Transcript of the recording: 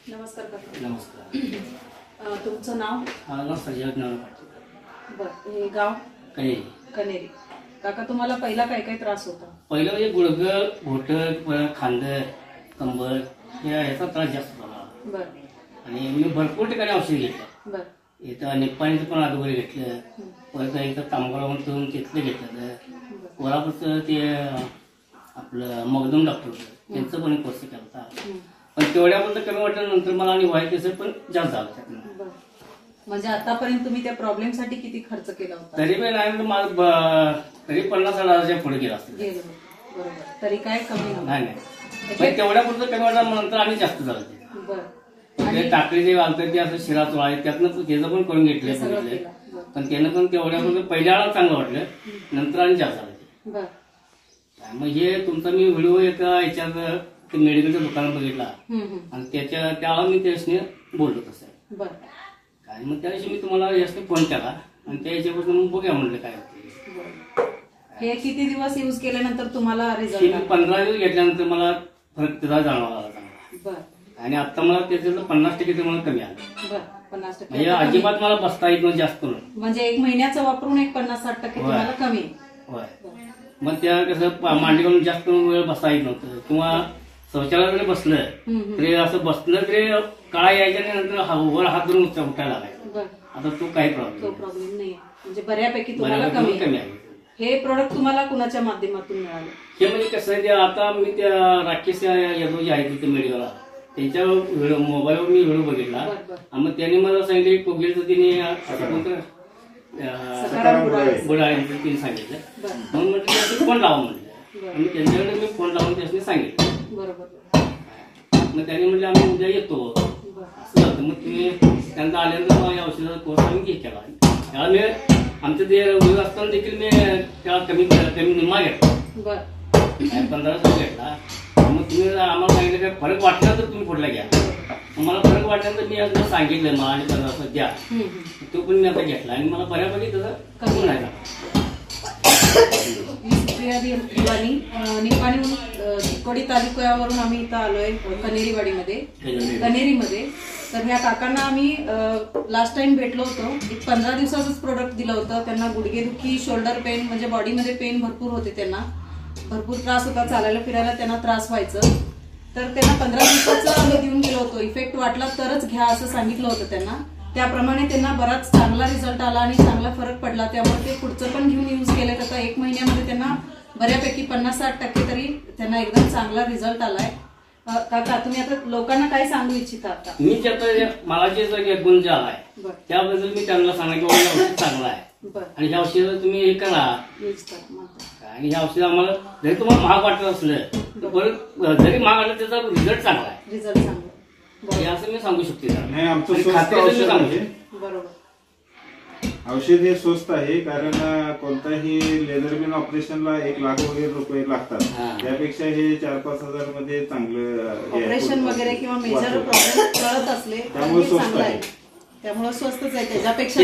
नमस्कार काका. नमस्कार. तुमचं नाव? नमस्कार. जगनारायण पाटील. बरं. हे गाव? कनेरी. कनेरी. काका तुम्हाला पहिला काय काय त्रास होता? पहिलं म्हणजे गुडघं, घोटं, खांदं, कंबर याचा त्रास जास्त झाला. बरं. आणि मी भरपूर ठिकाणी औषध घेतलं. बरं. इथं निप्पाणीचं पण अगोदर घेतलं, परत इथं तांबगाव म्हणून तिथलं घेतलं, कोल्हापूरचं ते आपलं मगदूम डॉक्टर होतं त्यांचं पण कोर्स केला होता. पण तेवढ्यापर्यंत कमी वाटलं, नंतर मला आणि व्हायचं पण जास्त झालं त्यातनं. म्हणजे आतापर्यंत तुम्ही त्या प्रॉब्लेम साठी किती खर्च केला होता? तरी पण नाही मला तरी 50,000 पुढे गेला असतं. बरोबर. तरी काय कमी नाही नाही, तेवढ्यापुरतं कमी वाटलं, नंतर आणि जास्त झालं ते. बरं. टाकळी जे घालतात ते असं शिरा चोळा आहे त्यातनं त्याचं पण करून घेतलं, पण त्यानं पण तेवढ्यापुरतं पहिल्या वेळा चांगलं वाटलं, नंतर आणि जास्त झालं. बरं. मग हे तुमचा मी व्हिडिओ एका याच्यात मेडिकलच्या दुकानात बघितला आणि त्यावेळेला मी त्याने बोललो तसं. बरं. काय मग त्या दिवशी मी तुम्हाला यासने फोन केला आणि त्या याच्यापासून मग बघूया म्हटलं काय होतं. हे किती दिवस यूज केल्यानंतर तुम्हाला रिझल्ट? 15 दिवस घेतल्यानंतर मला फरक त्याचा जाणवला चांगला. बरं. आणि आता मला त्याच्यातलं 50% मला कमी आलं. बरं. 50%. म्हणजे अजिबात मला बसता येत नव्हतं जास्त करून. म्हणजे 1 महिन्याचं वापरून 50-60% तुम्हाला कमी. होय. मग त्या कसं मांडी घालून जास्त वेळ बसता येत नव्हतं, किंवा शौचालयात जरी बसलं तरी असं बसलं तरी काळा यायच्या आणि नंतर वर हात धरून उठायला लागायचं. आता तो काही प्रॉब्लेम नाही. म्हणजे बऱ्यापैकी तुम्हाला कमी आहे. हे प्रोडक्ट तुम्हाला कुणाच्या माध्यमातून मिळालं? हे म्हणजे कसं आहे, आता मी त्या राकेश यादव जे आहे तिथे मेडिकलला त्यांच्या व्हिडिओ मोबाईलवर मी व्हिडिओ बघितला. मग त्यांनी मला सांगितलं कोगिलचं तिने बुडाळे तिने सांगितलं, म्हणून म्हटलं फोन लावा म्हटलं. आणि त्यांच्याकडे मी फोन लावून त्याने सांगितलं. बरोबर. मग त्याने म्हटलं आम्ही उद्या येतो असं झालं. मग तुम्ही त्यांना आल्यानंतर या औषधाचा कोर्स आम्ही केला. त्याला मी आमचं ते व्हिडिओ असताना देखील मी त्याला कमी निम्मा घेतला, 1500 घेतला. मग तुम्ही आम्हाला सांगितलं काय फरक वाटला तर तुम्ही पुढला घ्या. मला फरक वाटल्यानंतर मी असं सांगितलं मला आणि 1500 द्या, तो पण मी आता घेतला आणि मला बऱ्यापैकी तसं कमी नाही झाला. निपाणी चिकोडी तालुक्यावरून आम्ही इथं आलोय कनेरीमध्ये. तर ह्या काकांना आम्ही लास्ट टाइम भेटलो होतो. एक 15 दिवसाचंच प्रोडक्ट दिलं होतं. त्यांना गुडघेदुखी, शोल्डर पेन, म्हणजे बॉडीमध्ये पेन भरपूर होते, त्यांना भरपूर त्रास होता, चालायला फिरायला त्यांना त्रास व्हायचं. तर त्यांना 15 दिवसाचं आम्ही देऊन गेलो होतो. इफेक्ट वाटला तरच घ्या असं सांगितलं होतं त्यांना. त्याप्रमाणे त्यांना बराच चांगला रिझल्ट आला आणि चांगला फरक पडला. त्यामुळे ते पुढचं पण घेऊन यूज केलं. आता 1 महिन्यामध्ये त्यांना बऱ्यापैकी 50-60% तरी त्यांना एकदम चांगला रिझल्ट आलाय. काका तुम्ही आता लोकांना काय सांगू इच्छिता? आता मी मला जे गुण जे आलाय त्याबद्दल मी त्यांना सांगा की औषध चांगलं आहे आणि ह्या औषध तुम्ही हे करा आणि ह्या औषध आम्हाला जरी तुम्हाला महाग वाटत असलं परत जरी महाग आलं त्याचा रिझल्ट चांगला आहे असं मी सांगू शकते. बरोबर. औषध हे स्वस्त आहे, कारण कोणताही लेझरमॅन ऑपरेशनला 1 लाख वगैरे रुपये लागतात. त्यापेक्षा हे 4-5 हजार मध्ये चांगलं ऑपरेशन वगैरे किंवा मेजर प्रॉब्लेम कळत असले त्यामुळे स्वस्त आहे. त्यामुळे स्वस्तच आहे. त्याच्यापेक्षा